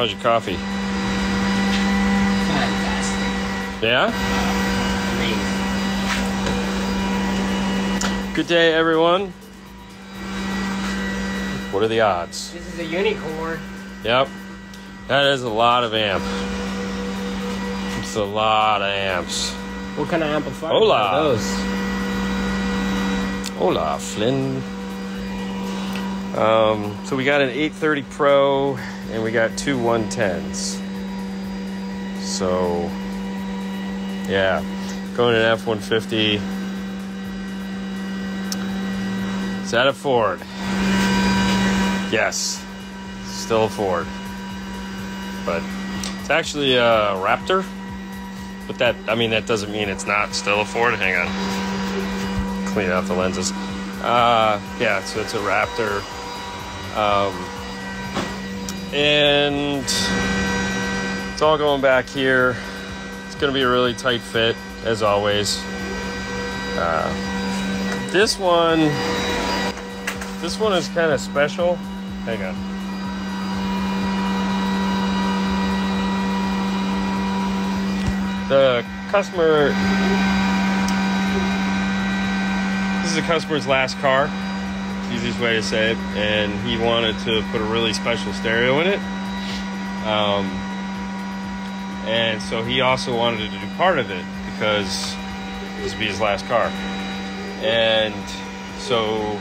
How's your coffee? Fantastic. Yeah? Amazing. Good day, everyone. What are the odds? This is a unicorn. Yep. That is a lot of amp. It's a lot of amps. What kind of amplifier Hola. are those? Hola, Flynn. So we got an 830 Pro and we got two 110s. So, yeah, going to an F-150. Is that a Ford? Yes, still a Ford. But it's actually a Raptor. But that doesn't mean it's not still a Ford. Hang on. Clean out the lenses. Yeah, so it's a Raptor. And it's all going back here. It's going to be a really tight fit, as always. This one is kind of special. Hang on. The customer, this is the customer's last car, it's the easiest way to say it, and he wanted to put a really special stereo in it. And so he also wanted to do part of it because this would be his last car. And so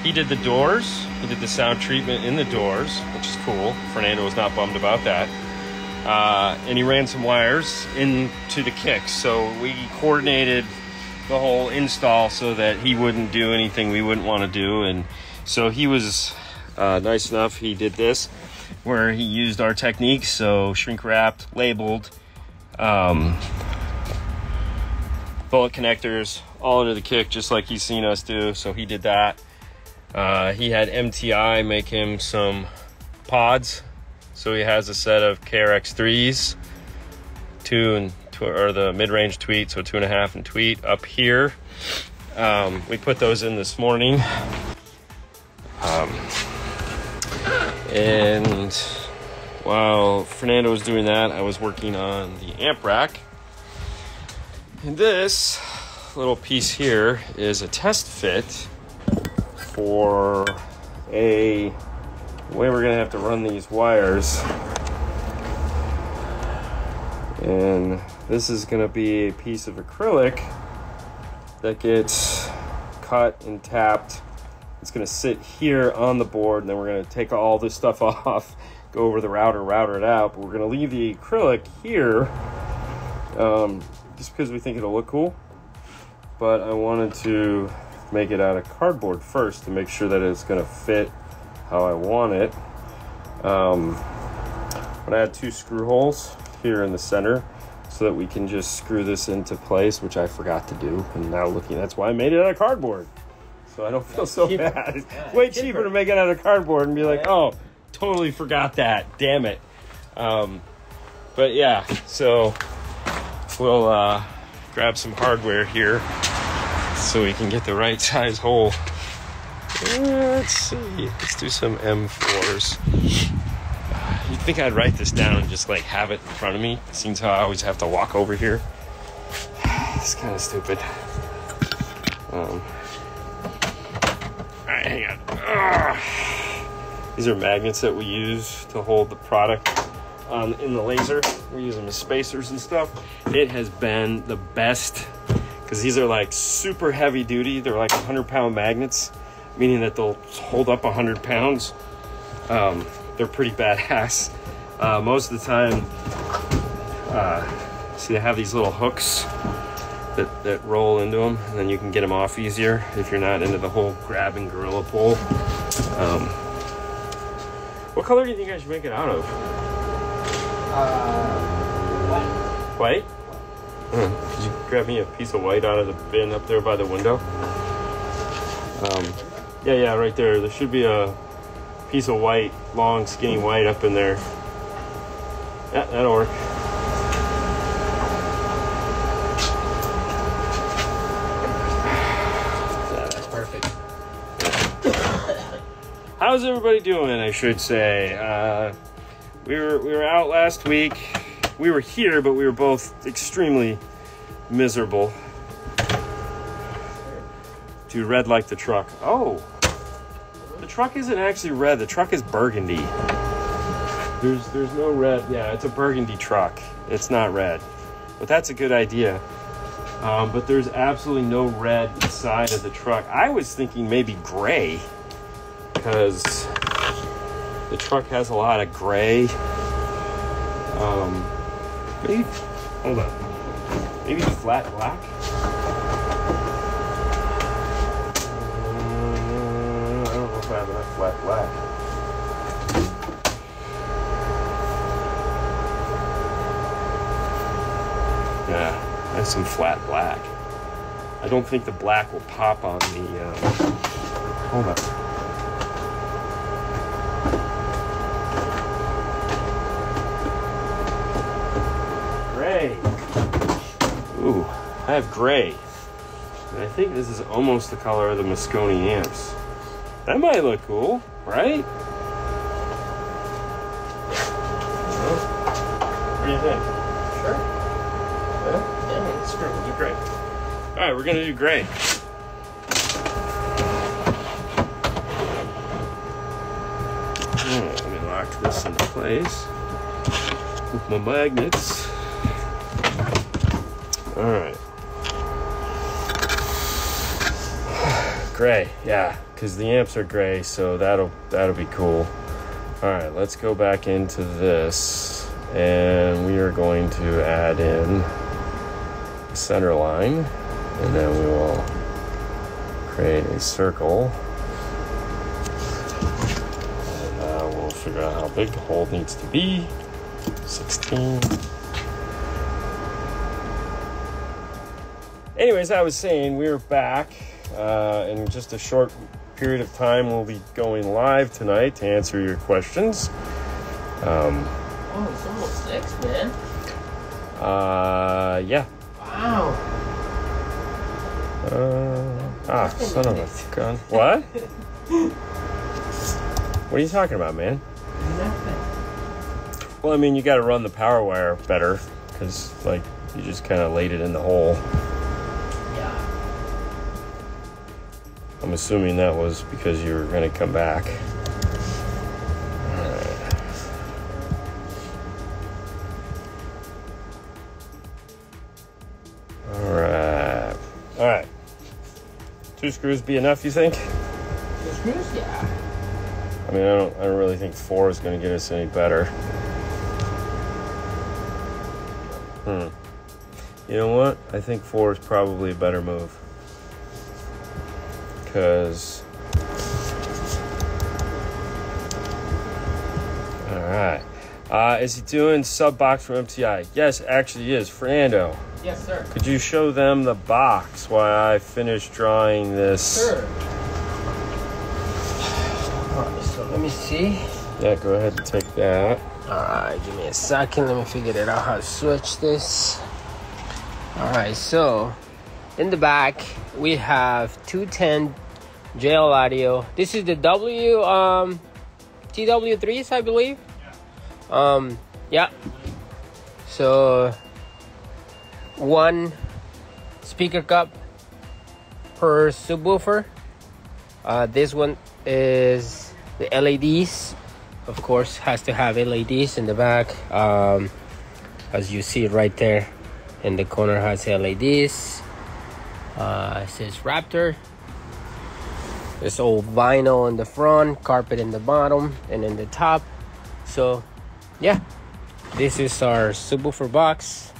he did the doors, he did the sound treatment in the doors, which is cool. Fernando was not bummed about that. And he ran some wires into the kicks. So we coordinated the whole install so that he wouldn't do anything we wouldn't want to do. And so he was nice enough. He did this where he used our techniques. So shrink wrapped, labeled, bullet connectors all into the kick, just like he's seen us do. So he did that. He had MTI make him some pods. So he has a set of KRX3s, or the mid-range tweet, so 2.5 and tweet up here. We put those in this morning. And while Fernando was doing that, I was working on the amp rack. And this little piece here is a test fit for the way we're gonna have to run these wires. And this is gonna be a piece of acrylic that gets cut and tapped. It's gonna sit here on the board, and then we're gonna take all this stuff off, go over the router it out, but we're gonna leave the acrylic here just because we think it'll look cool. But I wanted to make it out of cardboard first to make sure that it's gonna fit how I want it. But I had 2 screw holes here in the center so that we can just screw this into place, which I forgot to do. And now that's why I made it out of cardboard. So I don't feel so bad. It's way cheaper to make it out of cardboard and be like, oh, totally forgot that. Damn it. But yeah, so we'll grab some hardware here so we can get the right size hole. Let's see. Let's do some M4s. You'd think I'd write this down and just like have it in front of me. Seems how I always have to walk over here. It's kind of stupid. Alright, hang on. These are magnets that we use to hold the product in the laser. We use them as spacers and stuff. It has been the best because these are like super heavy duty. They're like 100-pound magnets, meaning that they'll hold up 100 pounds. They're pretty badass. Most of the time, see, they have these little hooks that roll into them, and then you can get them off easier if you're not into the whole grab and gorilla pull. What color do you think I should make it out of? White. White? Could you grab me a piece of white out of the bin up there by the window? Yeah, right there. There should be a piece of white, long, skinny white up in there. Yeah, that'll work. That's perfect. How's everybody doing, I should say? We were out last week. We were here, but we were both extremely miserable. Dude, red like the truck. Oh, the truck isn't actually red. The truck is burgundy. There's no red. Yeah, it's a burgundy truck. It's not red, but that's a good idea. But there's absolutely no red inside of the truck. I was thinking maybe gray, because the truck has a lot of gray. Maybe, hold on. Maybe flat black? I don't know if I have enough flat black. Yeah, that's some flat black. I don't think the black will pop on the, hold on. Gray. Ooh, I have gray. And I think this is almost the color of the Mosconi amps. That might look cool, right? What do you think? Sure. Yeah, let's do gray. All right, we're gonna do gray. Let me lock this into place with my magnets. All right. Gray, yeah, because the amps are gray, so that'll be cool. All right, let's go back into this, and we are going to add in the center line, and then we will create a circle, and we'll figure out how big the hole needs to be. 16. Anyways, I was saying we were back. In just a short period of time, we'll be going live tonight to answer your questions. Oh, it's almost 6, man. Yeah. Wow. Son of a gun. What? What are you talking about, man? Nothing. Well, I mean, you got to run the power wire better, because, like, you just kind of laid it in the hole. I'm assuming that was because you were going to come back. All right. 2 screws be enough, you think? 2 screws? Yeah. I mean, I don't really think 4 is going to get us any better. You know what? I think 4 is probably a better move. Because, all right. Is he doing sub box from MTI? Yes, actually he is. Fernando. Yes, sir. Could you show them the box while I finish drawing this? Sure. Alright, so let me see. Yeah, go ahead and take that. Alright, give me a second. Let me figure it out how to switch this. Alright, so in the back we have 210 JL audio. This is the TW3s, I believe. Yeah. So 1 speaker cup per subwoofer. This one is the LEDs. Of course, has to have LEDs in the back. As you see right there in the corner, has LEDs. It says Raptor. There's old vinyl in the front, carpet in the bottom, and in the top. So yeah, this is our subwoofer box.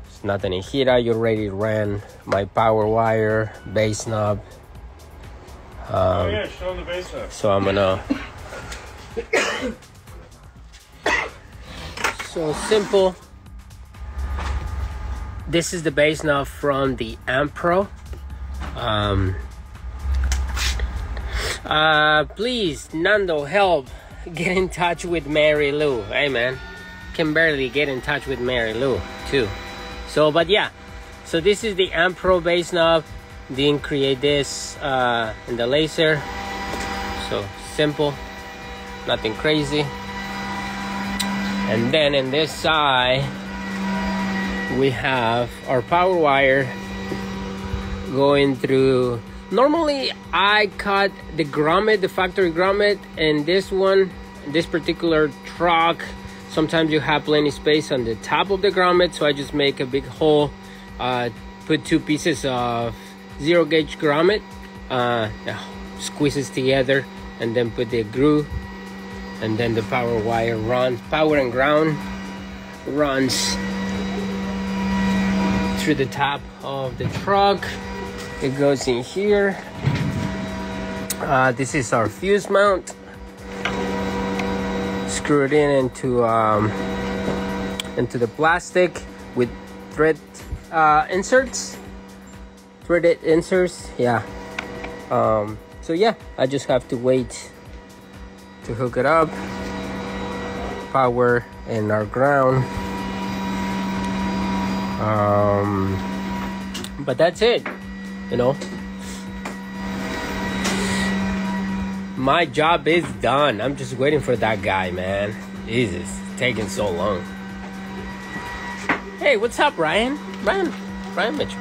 It's nothing in here. I already ran my power wire, bass knob. Oh yeah, show them the bass knob. So I'm gonna so simple. This is the bass knob from the Amp Pro. Please, Nando, help get in touch with Mary Lou. Hey man, can barely get in touch with Mary Lou too. So, but yeah, so this is the Amp Pro bass knob. Didn't create this in the laser. So simple, nothing crazy. And then in this side, we have our power wire going through. Normally I cut the grommet, the factory grommet, and this one, this particular truck, sometimes you have plenty space on the top of the grommet, so I just make a big hole, put 2 pieces of 0 gauge grommet, squeezes together, and then put the groove, and then the power wire runs, power and ground runs through the top of the truck. It goes in here. This is our fuse mount. Screw it into the plastic with thread inserts, threaded inserts. Yeah. So yeah, I just have to wait to hook it up. Power and our ground. But that's it. You know, my job is done. I'm just waiting for that guy, man. Jesus, it's taking so long. Hey, what's up, Ryan? Ryan Mitchell.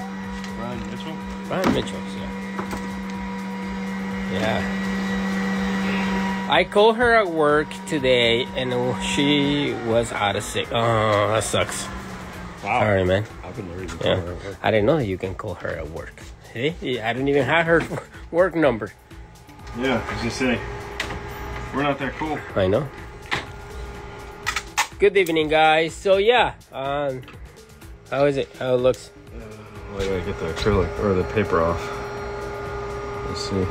Ryan Mitchell? Ryan Mitchell, yeah. I called her at work today, and she was out of sick. Oh, that sucks. Wow. Sorry, man. I've been ready to call her at work. I didn't know that you can call her at work. Hey, I didn't even have her work number. Yeah, I was just saying, we're not that cool. I know. Good evening, guys. So yeah, how is it? How it looks? Wait, I get the acrylic or the paper off. Let's see.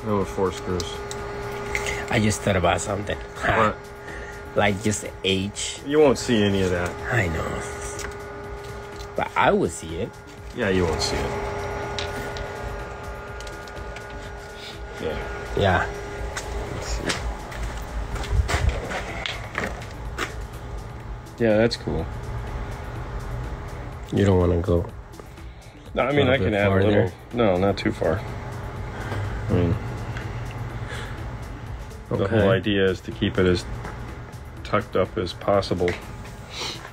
Go with 4 screws. I just thought about something. What? Like just H. You won't see any of that. I know. But I will see it. Yeah, you won't see it. Yeah. Yeah. Let's see. Yeah, that's cool. You don't want to go. No, I mean, I can add a little. farther. No, not too far. I mean, the Okay. whole idea is to keep it as tucked up as possible.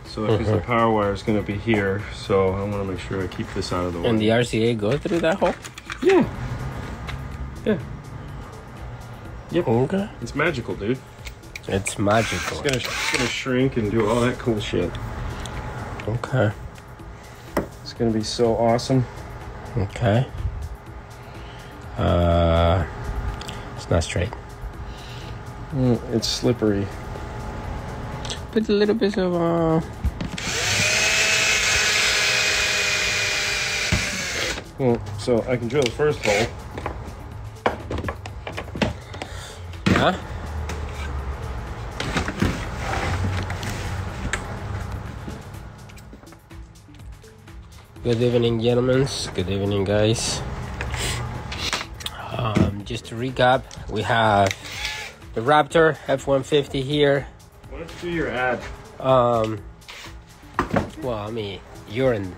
So, because the power wire is going to be here, so I want to make sure I keep this out of the way. And the RCA goes through that hole? Yeah. Yeah. Yep. Okay. It's magical, dude. It's magical. It's gonna shrink and do all that cool shit. Okay. It's gonna be so awesome. Okay. It's not straight. It's slippery. Put a little bit of Well, so I can drill the first hole. yeah. Good evening, gentlemen. Good evening, guys. Just to recap, we have the Raptor F-150 here. Why don't you do your ad? Well, I mean, you're in.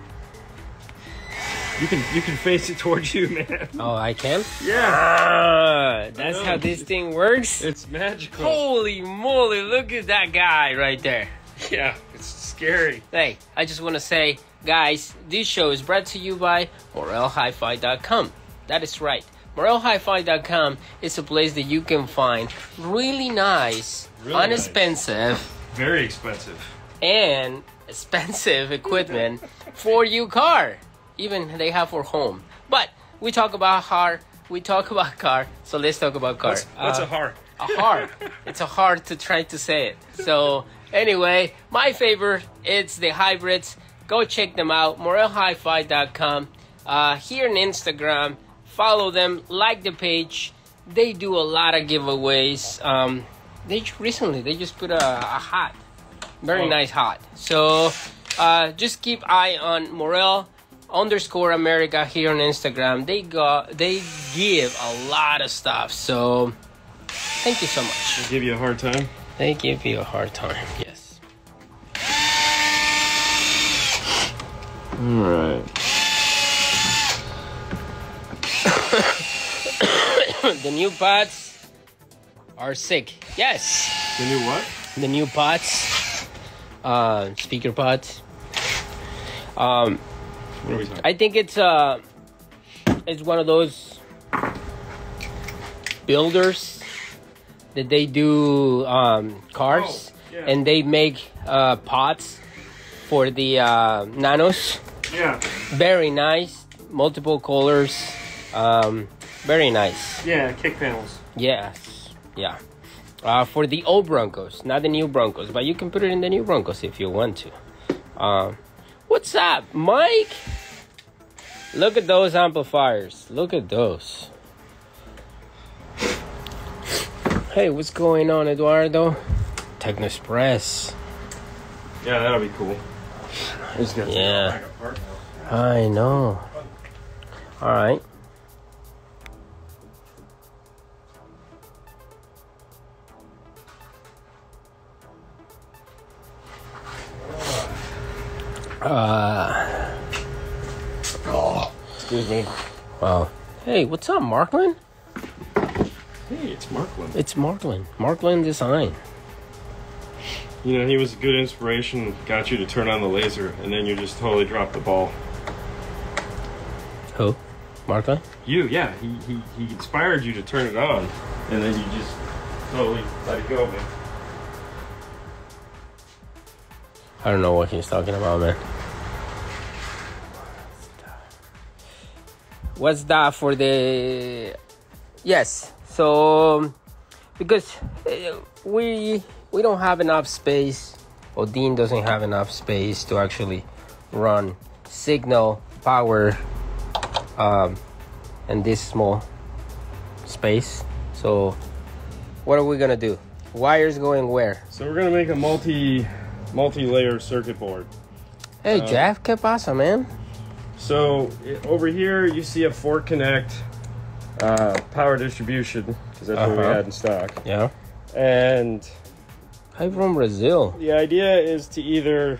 You can face it towards you, man. Oh, I can? Yeah. That's how this thing works? It's magical. Holy moly, look at that guy right there. Yeah, it's scary. Hey, I just want to say, guys, this show is brought to you by MorelHiFi.com. That is right. MorelHiFi.com is a place that you can find really nice, inexpensive, very expensive, and expensive equipment for your car. Even they have for home. But we talk about car, so let's talk about car. What's a har? A hard. It's a hard to try to say it. So anyway, my favorite, it's the hybrids. Go check them out, MorelHiFi.com. Here on Instagram, follow them, like the page. They do a lot of giveaways. They just put a hat, very nice hat. So just keep eye on Morel_America here on Instagram. They give a lot of stuff. So thank you so much. They give you a hard time? They give you a hard time, yes. Alright. The new pots are sick. Yes. The new what? The new pots. Speaker pots. What are we talking? I think it's one of those builders that they do cars, yeah. and they make pots for the nanos. Yeah. Very nice, multiple colors. Very nice. Yeah, kick panels. Yes, yeah. For the old Broncos, not the new Broncos, but you can put it in the new Broncos if you want to. What's up, Mike? Look at those amplifiers. Look at those. Hey, what's going on, Eduardo? Techno Express. Yeah, that'll be cool. Yeah. I know. All right. Excuse me. Wow. Hey, what's up, Markland? Hey, it's Markland. It's Markland. Markland Design. You know, he was a good inspiration, got you to turn on the laser, and then you just totally dropped the ball. Who? Markland? You, yeah. He inspired you to turn it on, and then you just totally let it go, man. I don't know what he's talking about, man. What's that for the... Yes, so... Because we don't have enough space, Odin doesn't have enough space to actually run signal, power, in this small space. So what are we gonna do? Wires going where? So we're gonna make a multi-layer circuit board. Hey Jeff, ¿qué pasa, man? So over here you see a 4-connect power distribution, because that's what we had in stock. Yeah. And I'm from Brazil. the idea is to either...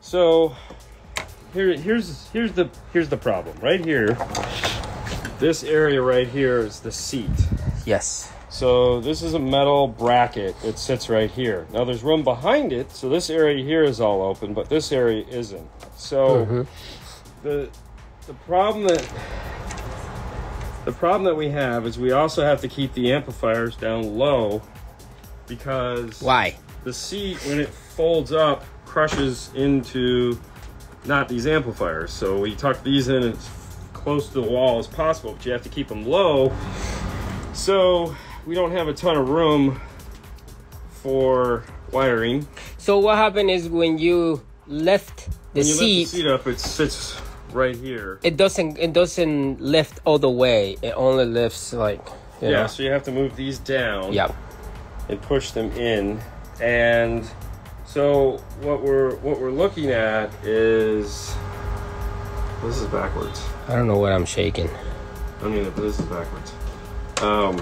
So here's the problem. Right here, this area right here is the seat. Yes. So this is a metal bracket. It sits right here. Now there's room behind it, so this area here is all open, but this area isn't. So the problem that we have is we also have to keep the amplifiers down low, because Why? the seat, when it folds up, crushes into not these amplifiers. So we tuck these in as close to the wall as possible, but you have to keep them low. So we don't have a ton of room for wiring. So what happened is when you lift the When you seat, lift the seat up, it sits right here. it doesn't lift all the way. It only lifts like you know. So you have to move these down. Yeah. And push them in. And so what we're looking at is, this is backwards. I don't know what I'm shaking. I mean, this is backwards. I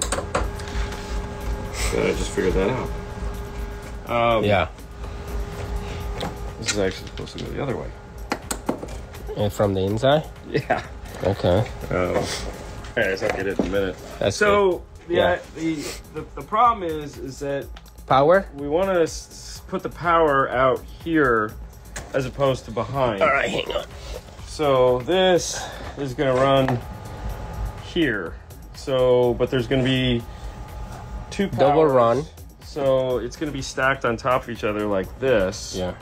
just figured that out. Yeah. This is actually supposed to go the other way. And from the inside? Yeah. Okay. Okay, so I'll get it in a minute. That's so good. Yeah. The problem is that Power? we want to put the power out here as opposed to behind. All right, hang on. So this is going to run here. So, but there's going to be two powers. Double run. So it's going to be stacked on top of each other like this. Yeah.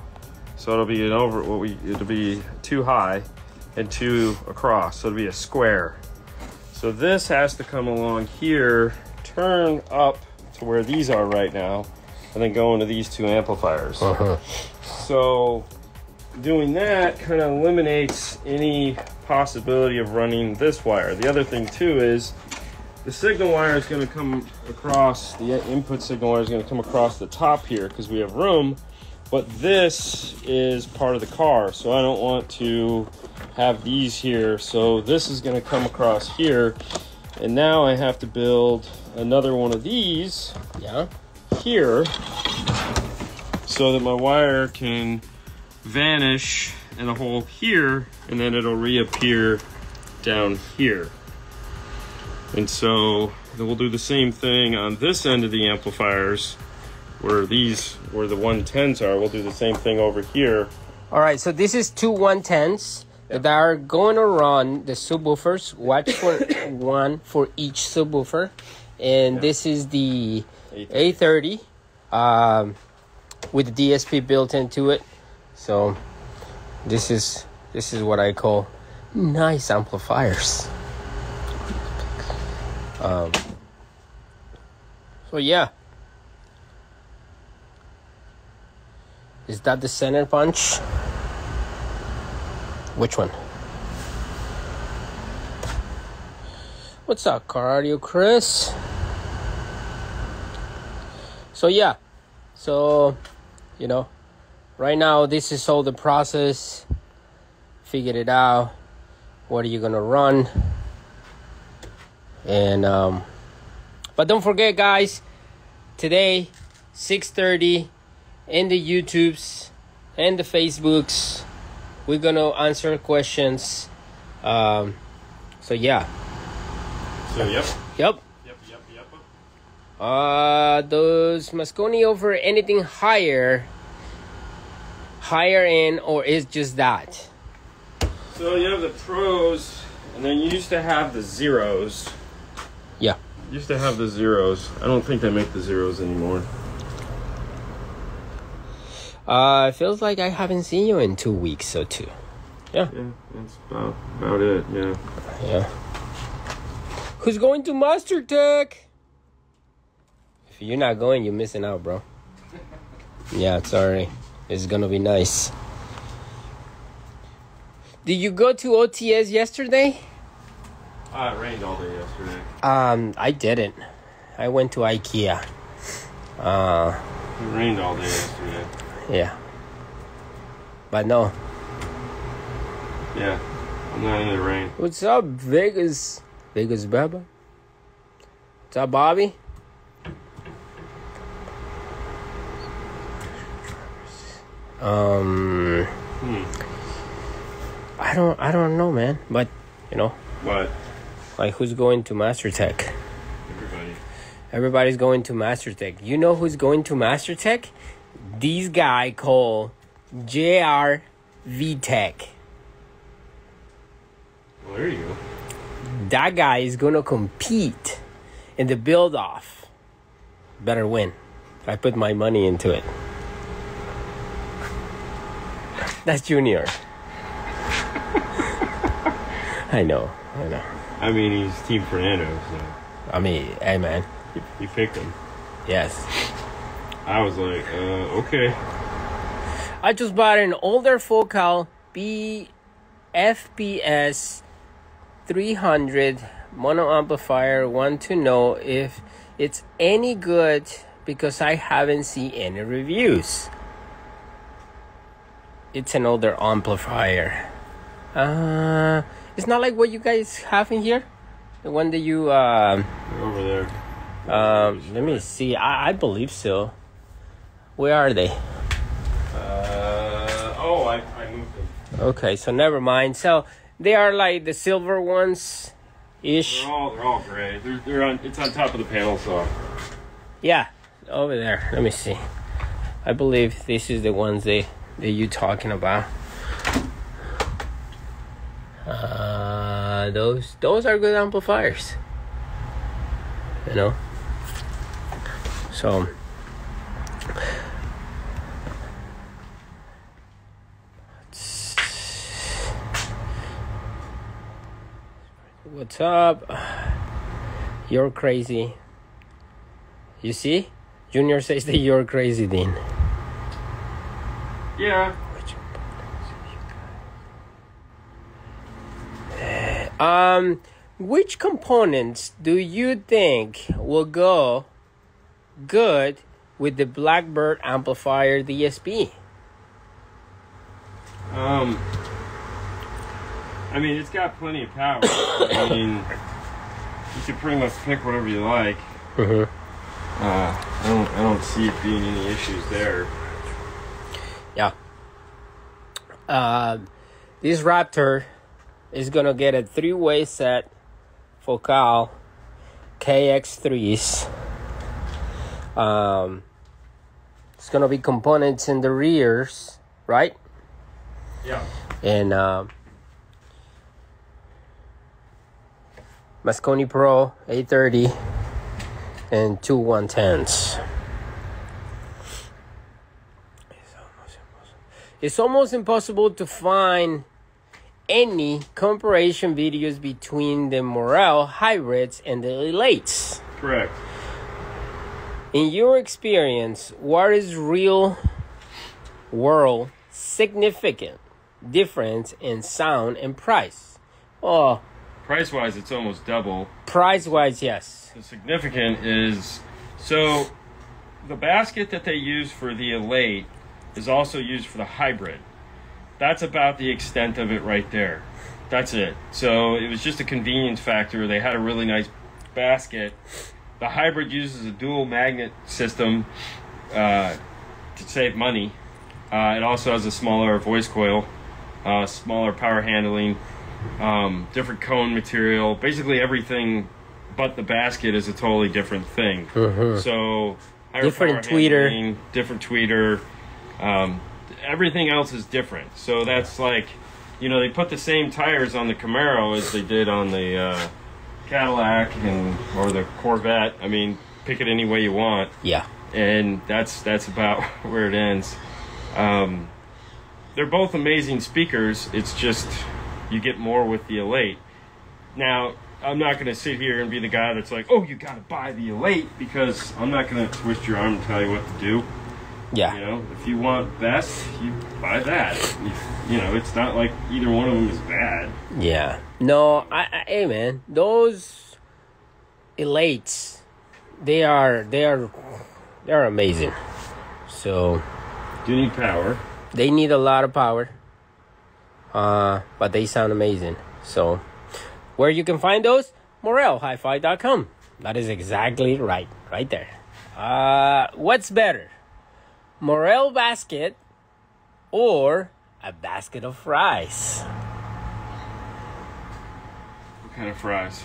So it'll be it'll be 2 high and 2 across. So it'll be a square. So this has to come along here, turn up to where these are right now, and then go into these 2 amplifiers. So doing that kind of eliminates any possibility of running this wire. The other thing too is the signal wire is going to come across, the input signal wire is going to come across the top here because we have room, but this is part of the car, so I don't want to have these here. So this is going to come across here, and now I have to build another one of these here so that my wire can vanish in a hole here, and then it'll reappear down here. And so then we'll do the same thing on this end of the amplifiers, where the 110s are. We'll do the same thing over here. All right, so this is two 110s that are going to run the subwoofers. Watch for one for each subwoofer. And this is the A30 with the DSP built into it. So this is what I call nice amplifiers. So yeah. Is that the center punch? Which one? What's up, Cardio Chris? So yeah. So, you know, right now this is all the process. Figured it out. What are you gonna run? And but don't forget, guys, today 6:30 in the YouTubes and the Facebooks, we're gonna answer questions. So yeah. So Yep. Does Mosconi offer anything higher end, or is just that? So you have the pros, and then you used to have the zeros. Yeah. Used to have the zeros. I don't think they make the zeros anymore. It feels like I haven't seen you in 2 weeks or two. Yeah. Yeah, that's about it, yeah. Yeah. Who's going to Master Tech? If you're not going, you're missing out, bro. Yeah, sorry. It's gonna be nice. Did you go to OTS yesterday? It rained all day yesterday. I didn't. I went to IKEA. It rained all day yesterday. Yeah. But no. Yeah, I'm not in the rain. What's up, Vegas? Vegas Baba? What's up, Bobby? I don't know, man. But you know. What? Like, who's going to Master Tech? Everybody. Everybody's going to Master Tech. You know who's going to Master Tech? These guy called JR VTech. Well, there you go. That guy is gonna compete in the build-off. Better win. I put my money into it. That's Junior. I know. I mean, he's Team Fernando, so. I mean, hey, man. You picked him. Yes. I was like, okay. I just bought an older Focal FPS 300 mono amplifier. Want to know if it's any good because I haven't seen any reviews. It's an older amplifier. It's not like what you guys have in here. The one that you They're over there. let me see. I believe so. Where are they? I moved them. Okay, so never mind. So they are like the silver ones ish. They're all gray. They're on. It's on top of the panel, so. Yeah, over there. Let me see. I believe this is the ones that you talking about. Those are good amplifiers. You know. So. What's up? You're crazy. You see? Junior says that you're crazy, Dean. Yeah. Which components do you think will go good with the Blackbird amplifier DSP? I mean, it's got plenty of power. I mean, you can pretty much pick whatever you like. Mm-hmm. I don't see it being any issues there. Yeah. This Raptor is gonna get a 3-way set Focal KX3s. It's gonna be components in the rears, right? Yeah. And Mosconi Pro 830 and two 110s. It's almost impossible to find any comparison videos between the Morel hybrids and the Elates. Correct. In your experience, what is real world significant difference in sound and price? Oh, Price-wise, it's almost double. price-wise, yes. The significant is, so the basket that they use for the Elate is also used for the hybrid. That's about the extent of it right there. That's it. So it was just a convenience factor. They had a really nice basket. The hybrid uses a dual magnet system to save money. It also has a smaller voice coil, smaller power handling, different cone material. Basically everything but the basket is a totally different thing. So higher Different power tweeter. handling, different tweeter. Everything else is different. So that's like, you know, they put the same tires on the Camaro as they did on the Cadillac or the Corvette. I mean, pick it any way you want. Yeah. And that's about where it ends. They're both amazing speakers. It's just you get more with the Elate. Now, I'm not going to sit here and be the guy that's like, oh, you got to buy the Elate, because I'm not going to twist your arm and tell you what to do. Yeah. You know, if you want best, you buy that. You know, it's not like either one of them is bad. Yeah. No, hey man, those Elates, they are amazing. So Do you need power? they need a lot of power. But they sound amazing. So where you can find those? MorelHiFi.com. That is exactly right there. What's better? Morel basket or a basket of fries? What kind of fries?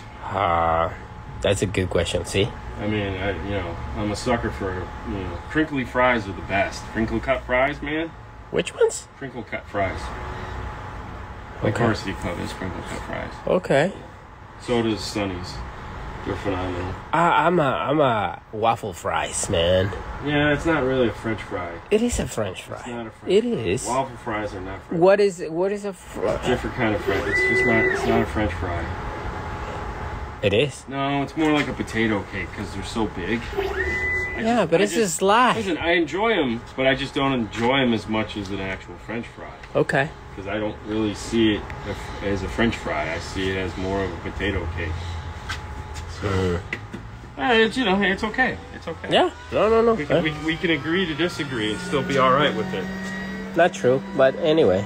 That's a good question. See? I mean, I'm a sucker for, crinkly fries are the best. Crinkle cut fries, man. Which ones? Crinkle cut fries. Like Okay. Varsity Club is crinkle cut fries. Okay. So does Sonny's. They're phenomenal. I'm a waffle fries, man. Yeah, it's not really a French fry. It is a French fry. It's not a French It fry. is. Waffle fries are not French. What is a Different kind of French. It's not a French fry. It is. No, it's more like a potato cake because they're so big. But it's just sly. Listen, I enjoy them, but I just don't enjoy them as much as an actual French fry. Okay. Because I don't really see it as a French fry. I see it as more of a potato cake. So, it's okay. It's okay. Yeah. No. We can agree to disagree and still be all right with it. Not true, but anyway.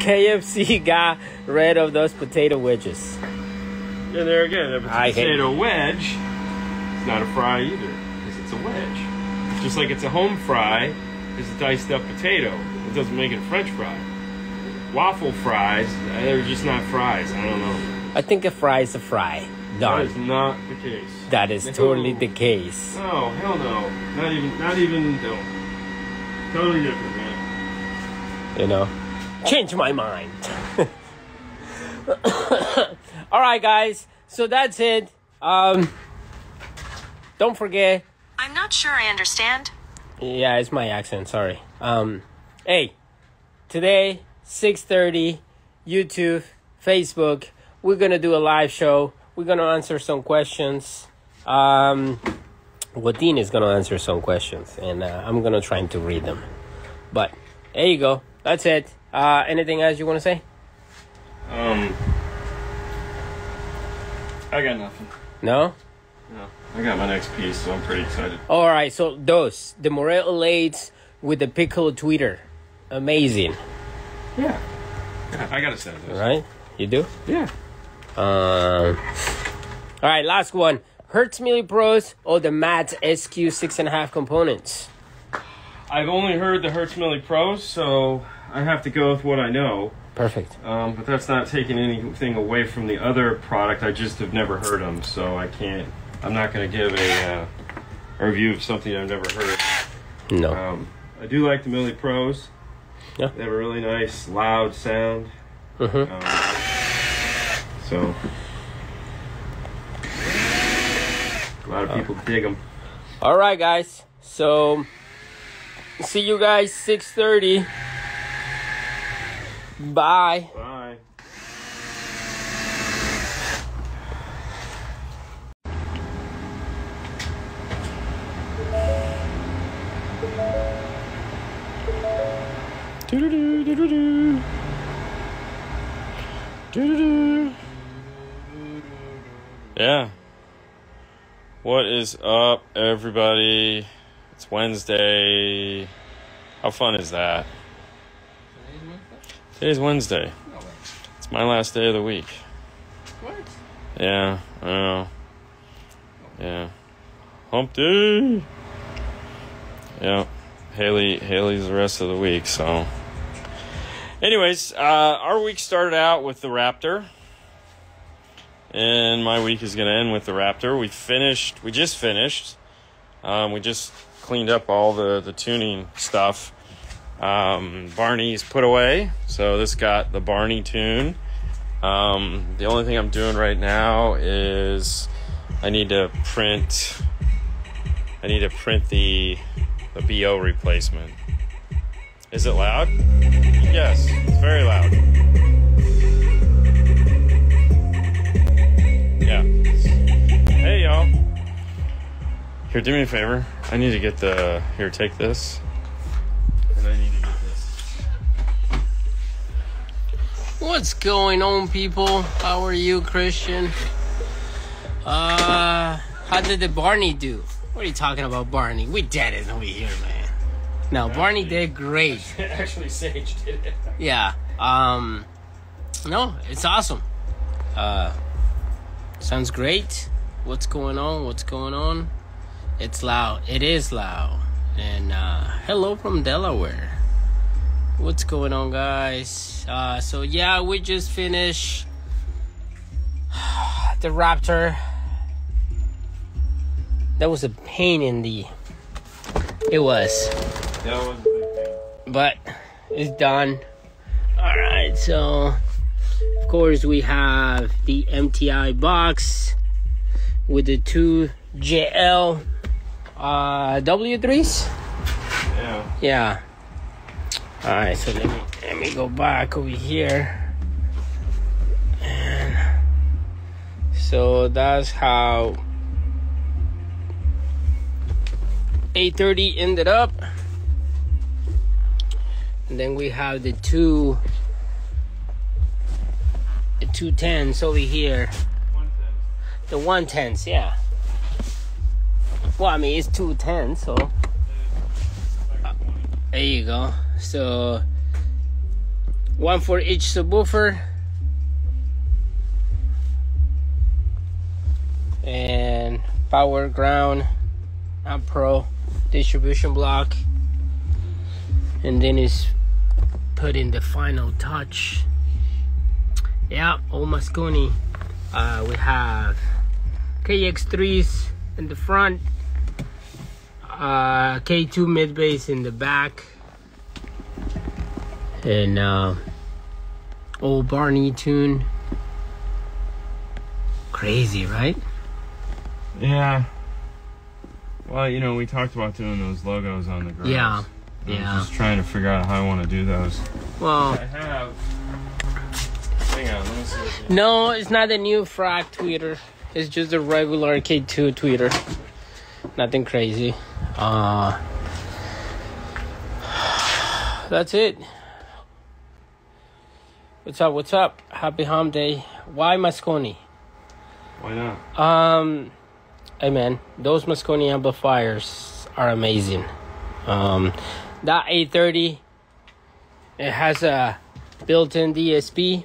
KFC got rid of those potato wedges. And there again, if it's I a hate- potato wedge, it's not a fry either, because it's a wedge. Just like it's a home fry, it's a diced up potato. It doesn't make it a French fry. Waffle fries, they're just not fries. I don't know. I think a fry is a fry. That is Done. not the case. That is totally the case. No, hell no. Not even, no. Totally different, man. You know? Change my mind. All right, guys. So that's it. Don't forget. I'm not sure I understand. Yeah, it's my accent. Sorry. Hey, today 6:30, YouTube, Facebook. We're gonna do a live show. We're gonna answer some questions. Wadeen is gonna answer some questions, and I'm gonna try to read them. But there you go. That's it. Anything else you want to say? I got nothing. No? No. I got my next piece, so I'm pretty excited. All right. So the Morel Elates with the Piccolo tweeter, amazing. Yeah. I gotta send this. Right? You do? Yeah. All right, last one. Hertz Milli Pros or the Matt SQ 6.5 components? I've only heard the Hertz Milli Pros, so I have to go with what I know. Perfect. But that's not taking anything away from the other product. I just have never heard them, so I'm not going to give a review of something I've never heard. No. I do like the Millie Pros. Yeah. They have a really nice, loud sound. Mm-hmm. So a lot of people dig them. All right, guys. So see you guys 6:30. Bye. Bye. Do-do-do, do-do-do. Do-do-do. Yeah. What is up, everybody? It's Wednesday. How fun is that? Today's Wednesday. It's my last day of the week. What? Yeah, I know. Yeah. Hump day. Yeah. Haley's the rest of the week, so. Anyways, our week started out with the Raptor. And my week is going to end with the Raptor. We just finished. We just cleaned up all the tuning stuff. Barney's put away, so this got the Barney tune. The only thing I'm doing right now is I need to print the BO replacement. Is it loud? Yes, it's very loud. Yeah. Hey y'all. Here, do me a favor. I need to get here, take this. And I need to get this. What's going on, people? How are you, Christian? How did the Barney do? What are you talking about, Barney? We did it over here, man. No, Barney did great. Actually, Sage did it. Yeah. No, it's awesome. Sounds great. What's going on? It's loud. It is loud. And hello from Delaware. What's going on, guys? So yeah, we just finished the Raptor. That was a pain in the. It was. That was a big thing. But it's done. All right. So of course we have the MTI box with the two JL W3s. Yeah. Yeah. All right. So let me go back over here. And so that's how 830 ended up. And then we have the two 210s over here. 110. The 110s, yeah. Well, I mean, it's 210, so there you go. So one for each subwoofer, and power, ground, and pro distribution block, and then it's put in the final touch. Yeah, old Mosconi. We have KX3s in the front, K2 mid bass in the back, and old Barney tune. Crazy, right? Yeah. Well, you know, we talked about doing those logos on the garage. Yeah. I'm just trying to figure out how I want to do those. Well, I have. Hang on, let me see. no, it's not a new frag tweeter. It's just a regular K2 tweeter. Nothing crazy. That's it. What's up? Happy Home Day. Why Mosconi? Why not? Hey man, those Mosconi amplifiers are amazing. That 830, it has a built-in DSP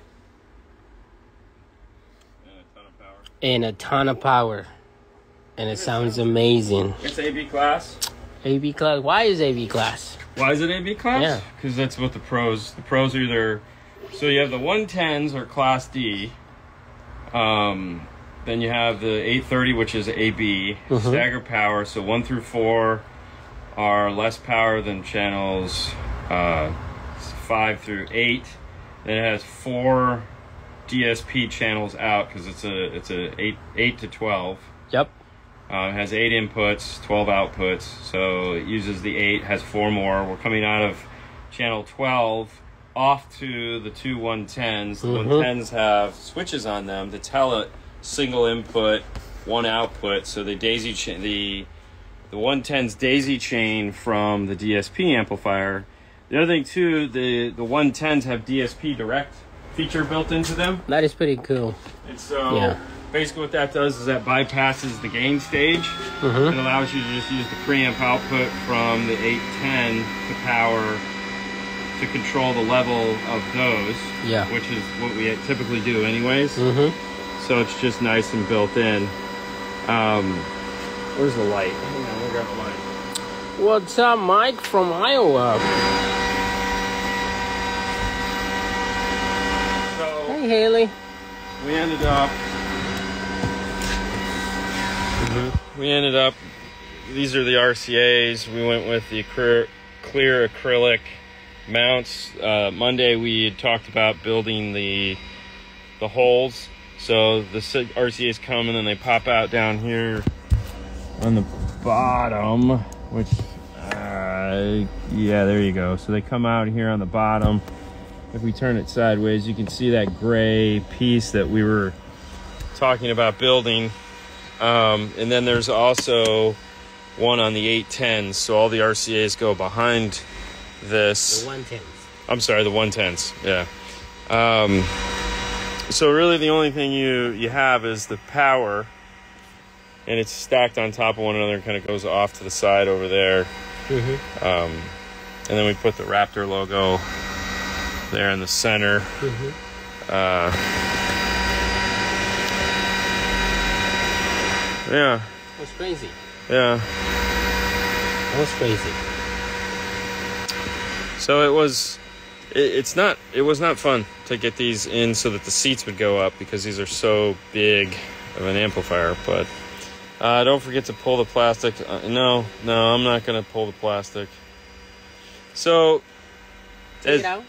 and a ton of power, and it sounds amazing. It's AB class. AB class. Why is AB class? Why is it AB class? Yeah. Because that's what the pros are either, so you have the 110s or class D. Then you have the 830, which is AB, stagger power. So 1 through 4 are less power than channels 5 through 8. Then it has 4 DSP channels out because it's a 8 to 12. Yep. It has 8 inputs, 12 outputs. So it uses the 8, has 4 more. We're coming out of channel 12 off to the two 110s. The 110s have switches on them to tell it single input, one output. So the daisy chain, the 110s daisy chain from the DSP amplifier. The other thing too, the 110s have DSP direct feature built into them. That is pretty cool. And so basically what that does is that bypasses the gain stage. It allows you to just use the preamp output from the 810 to power to control the level of those, which is what we typically do anyways. So it's just nice and built in. Where's the light? Hang on, we'll grab the light. What's up, Mike from Iowa? So Hey, Haley. we ended up, these are the RCAs. We went with the clear acrylic mounts. Monday we had talked about building the holes. So the RCAs come and then they pop out down here on the bottom, which, yeah, there you go. So they come out here on the bottom. If we turn it sideways, you can see that gray piece that we were talking about building. And then there's also one on the 810s. So all the RCAs go behind this. The 110s. I'm sorry, the 110s, yeah. So really the only thing you have is the power, and it's stacked on top of one another and kind of goes off to the side over there. And then we put the Raptor logo there in the center. Yeah. That's crazy. Yeah. That was crazy. So it was not fun to get these in so that the seats would go up because these are so big of an amplifier. But don't forget to pull the plastic. No, I'm not going to pull the plastic. So Take it out.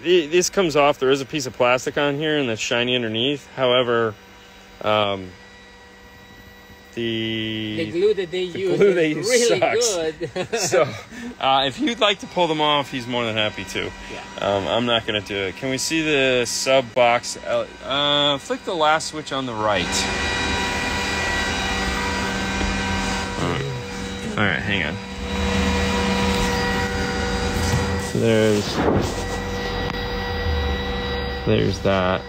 this comes off. There is a piece of plastic on here and that's shiny underneath. However, the glue that they use is really good. So if you'd like to pull them off, he's more than happy to. I'm not going to do it. Can we see the sub box? Flick the last switch on the right. All right, hang on. So there's that.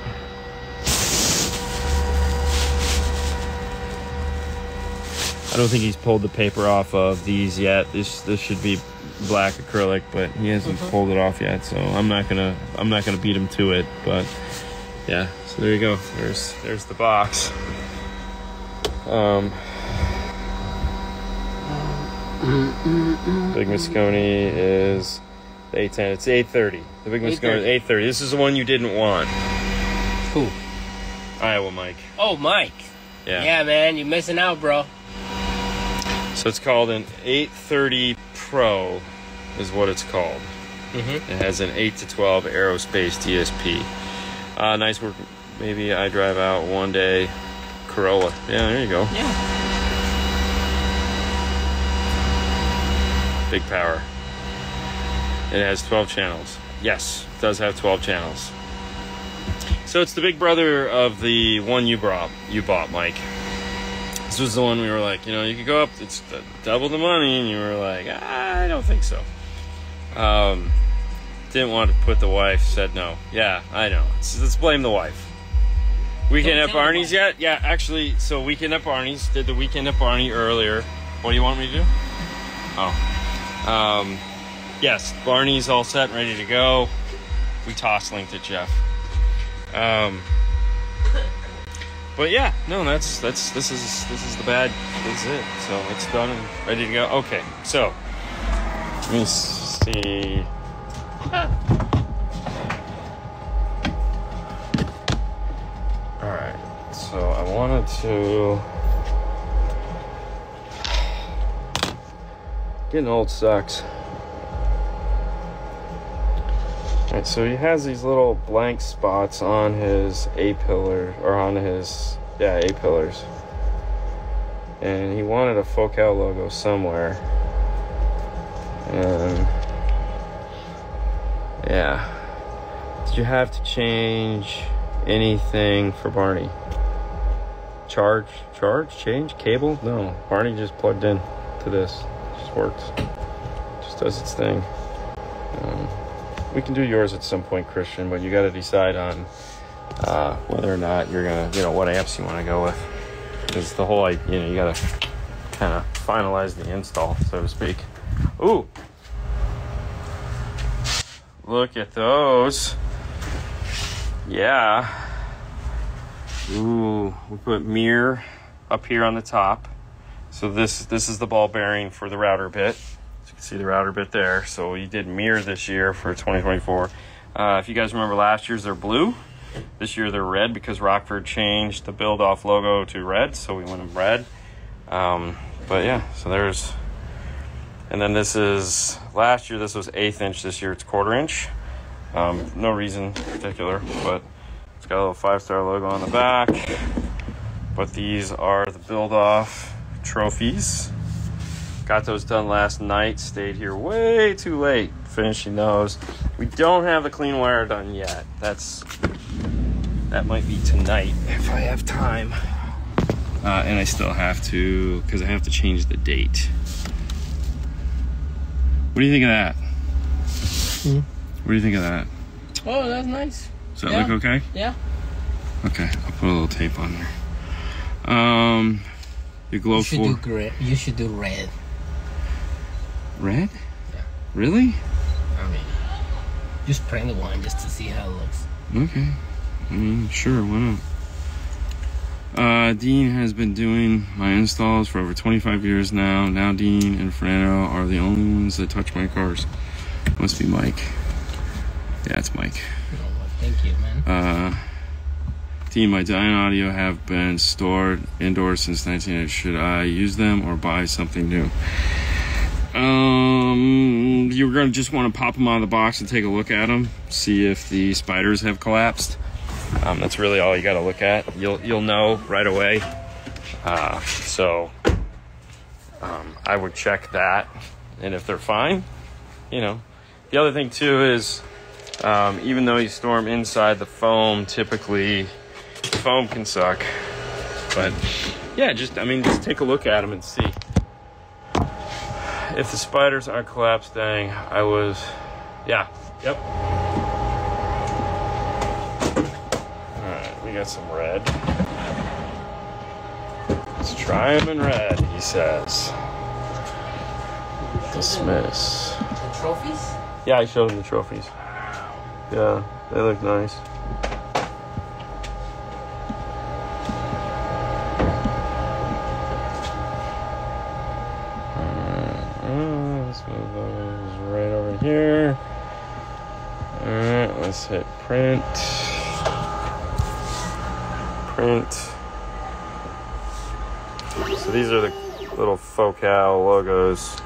I don't think he's pulled the paper off of these yet. This should be black acrylic, but he hasn't pulled it off yet. So I'm not gonna beat him to it. But yeah, so there you go. There's the box. Big Mosconi is 810. It's 830. The Big Mosconi is 830. This is the one you didn't want. Who? Iowa Mike. Oh, Mike. Yeah, man, you're missing out, bro. So it's called an 830 Pro is what it's called. It has an 8 to 12 aerospace DSP. Nice work. Maybe I drive out one day. Corolla. Yeah, there you go. Yeah. Big power. It has 12 channels. Yes, it does have 12 channels. So it's the big brother of the one you bought, Mike. This was the one we were like, you could go up, it's double the money, and you were like, I don't think so. Didn't want to put the wife, said no. Yeah, I know. Let's blame the wife. Weekend at Barney's yet? Yeah, actually, so Weekend at Barney's. Did the Weekend at Barney earlier. What do you want me to do? Oh. Yes, Barney's all set and ready to go. We toss-linked it, Jeff. But yeah, no, this is the bad. This is it. So it's done and ready to go. Okay, so Let me see. Alright, so I wanted to... Getting old sucks. Alright, so he has these little blank spots on his A-pillar, or on his, yeah, A-pillars. And he wanted a Focal logo somewhere. And yeah. Did you have to change anything for Barney? Change, cable? No, Barney just plugged in to this. It just works. Just does its thing. We can do yours at some point, Christian, but you got to decide on whether or not you're gonna, what amps you want to go with. Because the whole, you got to kind of finalize the install, so to speak. Ooh, look at those. Yeah. Ooh, we put mirror up here on the top. So this is the ball bearing for the router bit. As you can see the router bit there. So we did mirror this year for 2024. If you guys remember last year's, they're blue. This year they're red because Rockford changed the build off logo to red. So we went in red. But yeah, so there's, and then this is, last year this was 1/8 inch, this year it's 1/4 inch. No reason in particular, but it's got a little 5-star logo on the back. But these are the build-off trophies. Got those done last night, stayed here way too late finishing those. We don't have the clean wire done yet. That might be tonight if I have time. And I still have to, because I have to change the date. What do you think of that? What do you think of that? Oh, that's nice. Does that look okay? Yeah. Okay, I'll put a little tape on there. The glow You should do gray. You should do red. Red? Yeah. Really? I mean, just print one just to see how it looks. Okay. I mean, sure, why not? Dean has been doing my installs for over 25 years now. Now Dean and Fernando are the only ones that touch my cars. Must be Mike. Yeah, it's Mike. Oh, well, thank you, man. Dean, my Dyne audio have been stored indoors since 1980. Should I use them or buy something new? You're gonna just want to pop them out of the box and take a look at them, see if the spiders have collapsed. That's really all you got to look at. You'll know right away. I would check that, and if they're fine, The other thing too is, even though you store them inside the foam, typically the foam can suck. But yeah, just take a look at them and see. If the spiders aren't collapsing, yep. We got some red. Let's try them in red, he says. Dismiss. The trophies? Yeah, I showed him the trophies. Yeah, they look nice. This one is right over here. Alright, let's hit print. So these are the little Focal logos.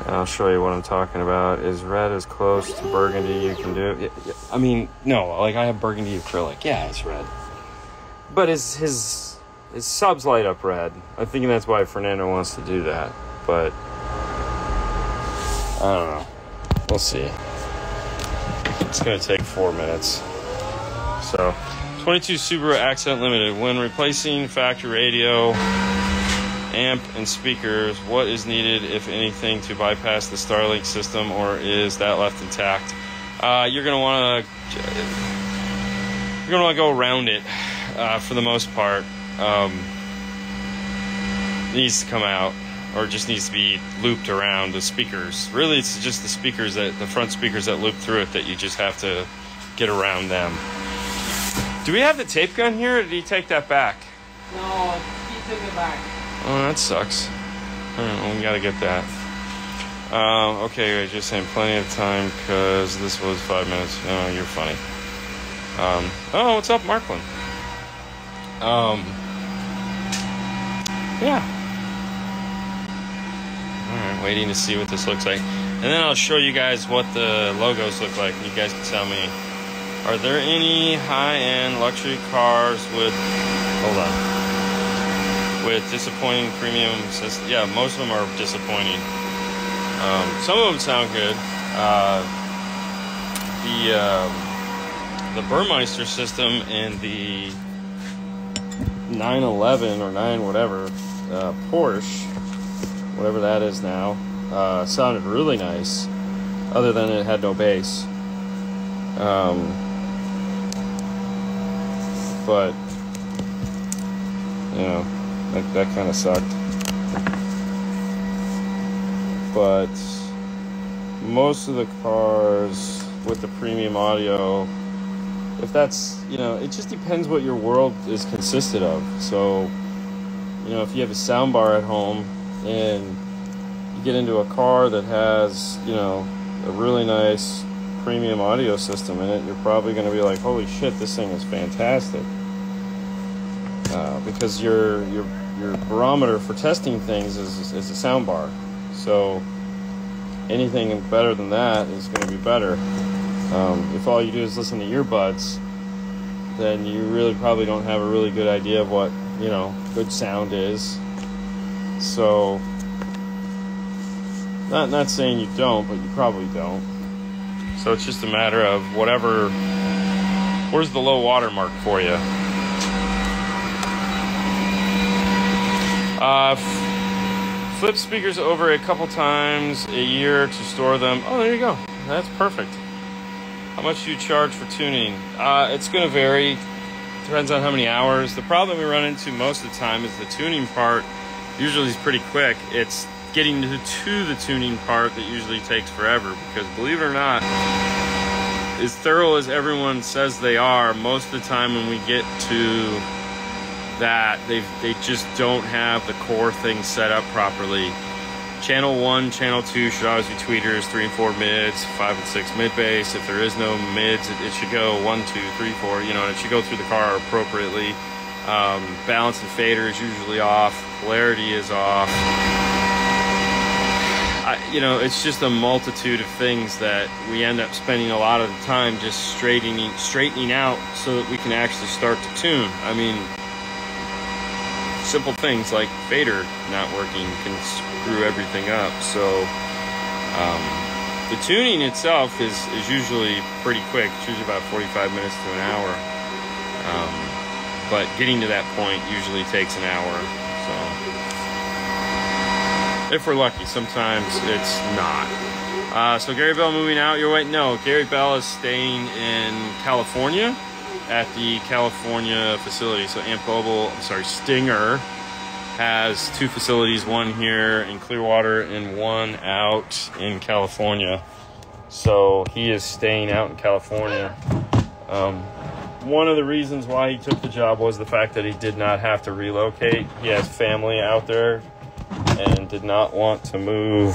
And I'll show you what I'm talking about. Is red as close to burgundy you can do? I mean, no, I have burgundy acrylic. Yeah, it's red. But his subs light up red. I'm thinking that's why Fernando wants to do that. But I don't know. We'll see. It's going to take 4 minutes. So 22 Subaru Accent Limited. When replacing factory radio, amp, and speakers, what is needed, if anything, to bypass the Starlink system, or is that left intact? You're gonna want to go around it for the most part. It needs to come out, or just needs to be looped around the speakers. Really, it's just the speakers, the front speakers that loop through it, that you just have to get around them. Do we have the tape gun here, or did he take that back? No, he took it back. Oh, that sucks. I don't know, we gotta get that. Okay, I just saying plenty of time because this was 5 minutes. Oh, you're funny. Oh, what's up, Marklin? Yeah. Alright, waiting to see what this looks like. And then I'll show you guys what the logos look like. And you guys can tell me, are there any high-end luxury cars with, hold on, with disappointing premium system? Yeah, most of them are disappointing. Some of them sound good. The Burmeister system in the 911 or 9 whatever Porsche, whatever that is now, sounded really nice, other than it had no bass. But you know, that kind of sucked. But most of the cars with the premium audio, if that's, you know, it just depends what your world is consisted of. So, you know, if you have a soundbar at home and you get into a car that has, you know, a really nice premium audio system in it, you're probably going to be like, holy shit, this thing is fantastic. Because your barometer for testing things is a soundbar. So anything better than that is going to be better. If all you do is listen to earbuds, then you really probably don't have a really good idea of what, you know, good sound is. So, not saying you don't, but you probably don't. So it's just a matter of whatever, where's the low water mark for you? Flip speakers over a couple times a year to store them. Oh, there you go. That's perfect. How much do you charge for tuning? It's going to vary. Depends on how many hours. The problem we run into most of the time is the tuning part usually is pretty quick. It's getting to the tuning part that usually takes forever, because believe it or not, as thorough as everyone says they are, most of the time when we get to that, they just don't have the core thing set up properly. Channel 1, channel 2 should always be tweeters, 3 and 4 mids, 5 and 6 mid bass. If there is no mids, it should go 1, 2, 3, 4, you know, and it should go through the car appropriately. Balance and fader is usually off, polarity is off. You know, it's just a multitude of things that we end up spending a lot of the time just straightening out so that we can actually start to tune. I mean, simple things like fader not working can screw everything up. So the tuning itself is usually pretty quick. It's usually about 45 minutes to an hour. But getting to that point usually takes an hour. So if we're lucky, sometimes it's not. So Gary Bell moving out your way? No, Gary Bell is staying in California at the California facility. So Stinger has 2 facilities, one here in Clearwater and one out in California. So he is staying out in California. One of the reasons why he took the job was the fact that he did not have to relocate. He has family out there and did not want to move.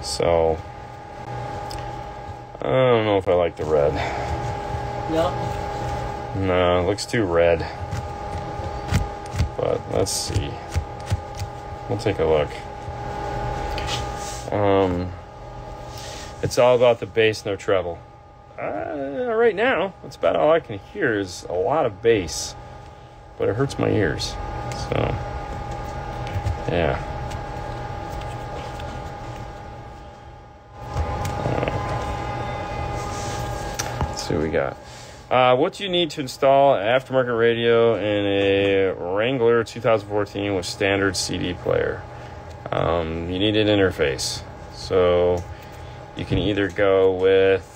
So I don't know if I like the red. No, it looks too red. But let's see. We'll take a look. It's all about the bass, no treble. Right now, that's about all I can hear is a lot of bass. But it hurts my ears. So, yeah. Let's see what we got. What do you need to install an aftermarket radio in a Wrangler 2014 with standard CD player? You need an interface. So you can either go with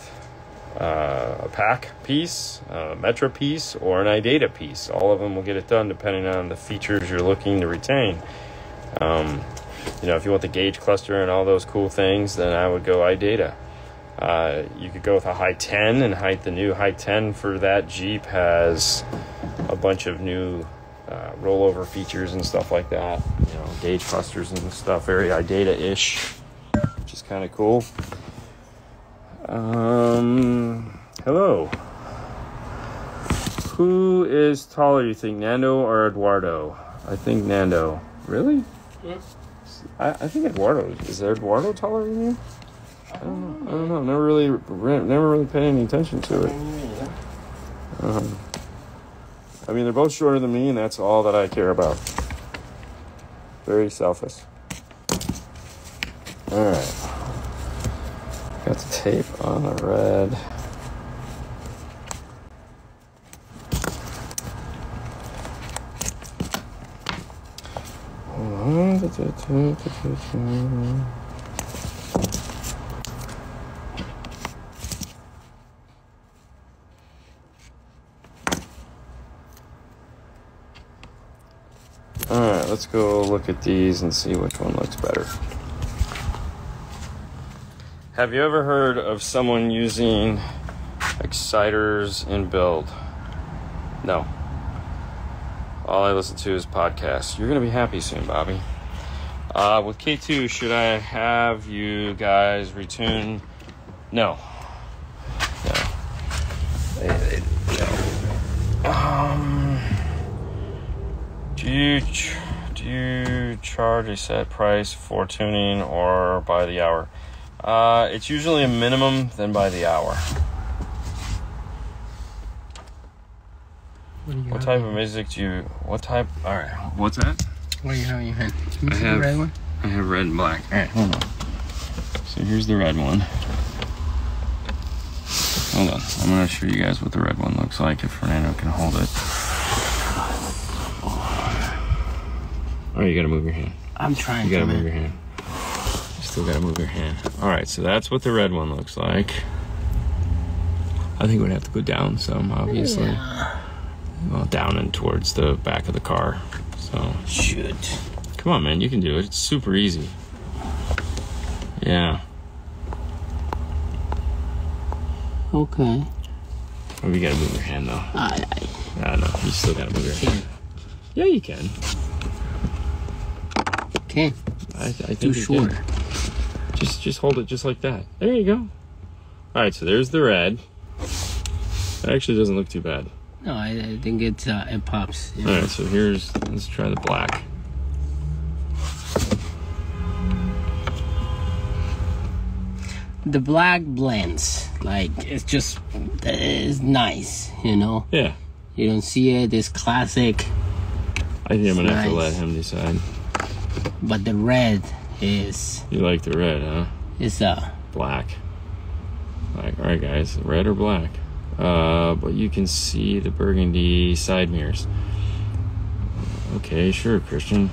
a PAC piece, a Metro piece, or an iData piece. All of them will get it done depending on the features you're looking to retain. You know, if you want the gauge cluster and all those cool things, then I would go iData. You could go with a high 10, and the new high 10 for that Jeep has a bunch of new rollover features and stuff like that. You know, gauge clusters and stuff, very iData-ish. is kind of cool. Hello. Who is taller, you think, Nando or Eduardo? I think Nando. Really? Yeah. I think Eduardo. Is Eduardo taller than you? I don't know. Never really paid any attention to it. I mean, they're both shorter than me, and that's all that I care about. Very selfish. All right. Got the tape on the red. Alright, let's go look at these and see which one looks better. Have you ever heard of someone using exciters in build? No. All I listen to is podcasts. You're going to be happy soon, Bobby. With K2, should I have you guys retune? No. Do you charge a set price for tuning or by the hour? It's usually a minimum, then by the hour. What type of music do you... What type... Alright, what's that? What do you have in your hand? I have the red one? I have red and black. Alright, hold on. So here's the red one. Hold on. I'm going to show you guys what the red one looks like if Fernando can hold it. Oh, you got to move your hand. I'm trying to. You got to move your hand. You still got to move your hand. Alright, so that's what the red one looks like. I think we'd have to go down some, obviously. Yeah. Well, down and towards the back of the car. So shoot. Come on, man, you can do it. It's super easy. Yeah. Okay. Oh, you gotta move your hand though. I no, you still gotta move your hand. Yeah, you can. Okay. I think too you short. can. Just hold it just like that. There you go. All right, so there's the red. It actually doesn't look too bad. No, I think it pops. All right, so let's try the black. The black blends, like it's nice, you know. Yeah. You don't see it. It's classic. I think I'm gonna have to nice. let him decide. But the red is. You like the red, huh? It's black. Like, all right, guys, red or black? But you can see the burgundy side mirrors. Okay, sure, Christian.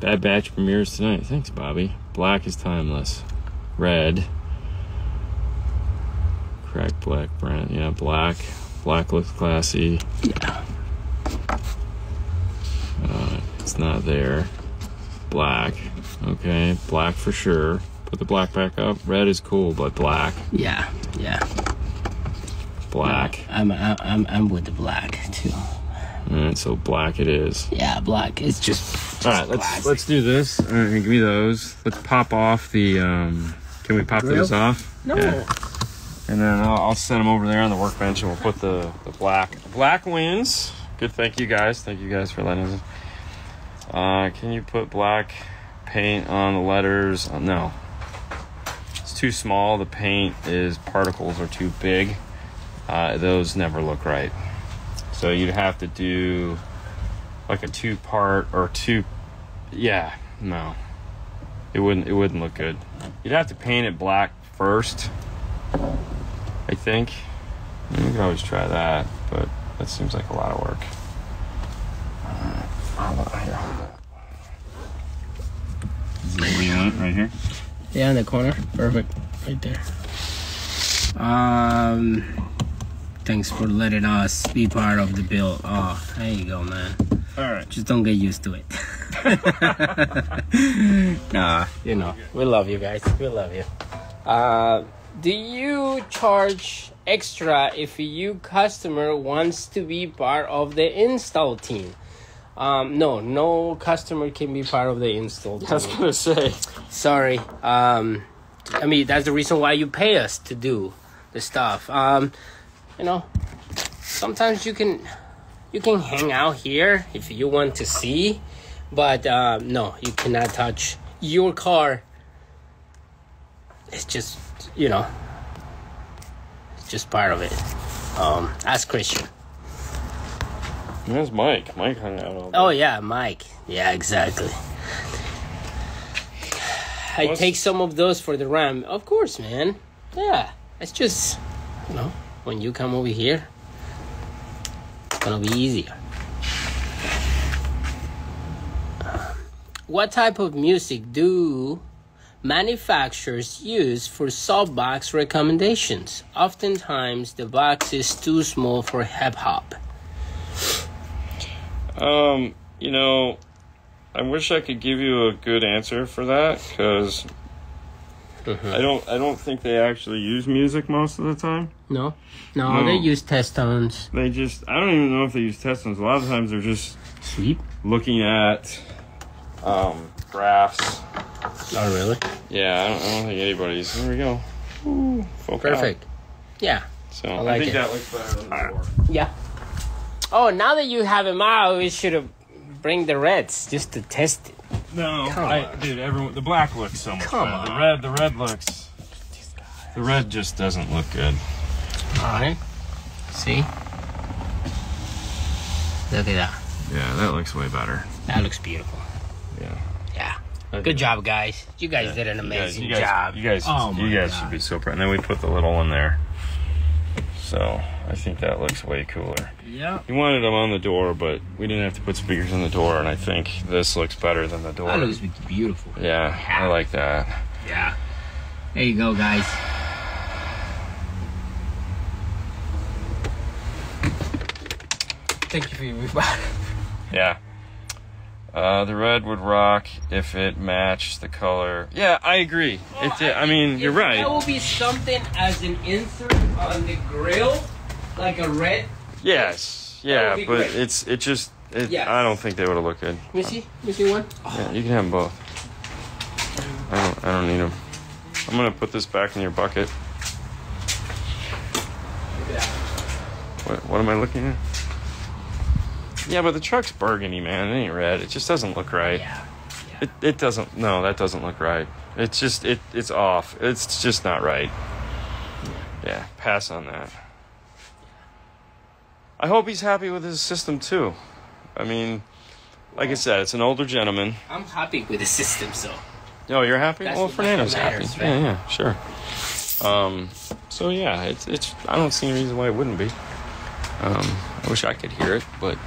Bad batch premieres tonight. Thanks, Bobby. Black is timeless. Red. Cracked black brand. Yeah, black. Black looks classy. Yeah. It's not there. Black. Okay, black for sure. Put the black back up. Red is cool, but black. Yeah. Black. I'm with the black too. Alright, so black it is. Yeah, black. It's just. Alright, let's do this. Alright, give me those. Let's pop off the can we pop those off? No. Yeah. And then I'll send them over there on the workbench and we'll put the black. Black wins. Good, thank you guys. Thank you guys for letting us. Can you put black paint on the letters? No. It's too small. The paint particles are too big. Those never look right. So you'd have to do like a two-part or two. Yeah, no. It wouldn't look good. You'd have to paint it black first, I think. You can always try that, but that seems like a lot of work. Here, hold it. Is this where you want it? Right here? Yeah, in the corner. Perfect. Right there. Thanks for letting us be part of the build. Oh, there you go, man. All right. Just don't get used to it. Nah, you know, we love you guys. We love you. Do you charge extra if you customer wants to be part of the install team? No customer can be part of the install team. I was gonna say. Sorry. I mean, that's the reason why you pay us to do the stuff. You know, sometimes you can hang out here if you want to see, but no, you cannot touch your car. It's just, you know, it's just part of it. Ask Christian. There's Mike. Mike hung out all day. Oh yeah, Mike. Yeah, exactly. I take some of those for the Ram. Of course, man. Yeah, it's just, you know, when you come over here, it's gonna be easier. What type of music do manufacturers use for sub box recommendations? Oftentimes, the box is too small for hip hop. You know, I wish I could give you a good answer for that, because I don't think they actually use music most of the time. No, they use test tones. They just, I don't even know if they use test tones. A lot of times they're just Sweet. looking at graphs. Oh, really? Yeah, I don't think anybody's. Here we go. Ooh, Perfect. Yeah. So I think it. that looks better than the door. Yeah. Oh, now that you have him out, we should have bring the reds just to test it. No, dude, the black looks so much Come better. on. The red looks. The red just doesn't look good. All right. See? Look at that. Yeah, that looks way better. That looks beautiful. Yeah. Yeah. Good job, guys. You guys did an amazing job. You guys should be so proud. And then we put the little one there. So I think that looks way cooler. Yeah. We wanted them on the door, but we didn't have to put speakers in the door, and I think this looks better than the door. That looks beautiful. Yeah, I like that. Yeah. There you go, guys. Thank you for your reply. Yeah. The red would rock if it matched the color. Yeah, I agree. I mean, you're right. There will be something as an insert on the grill, like a red. Yes. Yeah, but great. I don't think they would have looked good. Let me see. Let me see one. Yeah, you can have them both. I don't need them. I'm gonna put this back in your bucket. What am I looking at? Yeah, but the truck's burgundy, man. It ain't red. It just doesn't look right. Yeah. It doesn't. No, that doesn't look right. It's just it's off. It's just not right. Yeah, pass on that. I hope he's happy with his system too. I mean, like I said, it's an older gentleman. I'm happy with the system, so. Oh, you're happy? That's Well, what Fernando's matters, happy. right? Yeah, sure. So yeah, it's. I don't see any reason why it wouldn't be. I wish I could hear it, but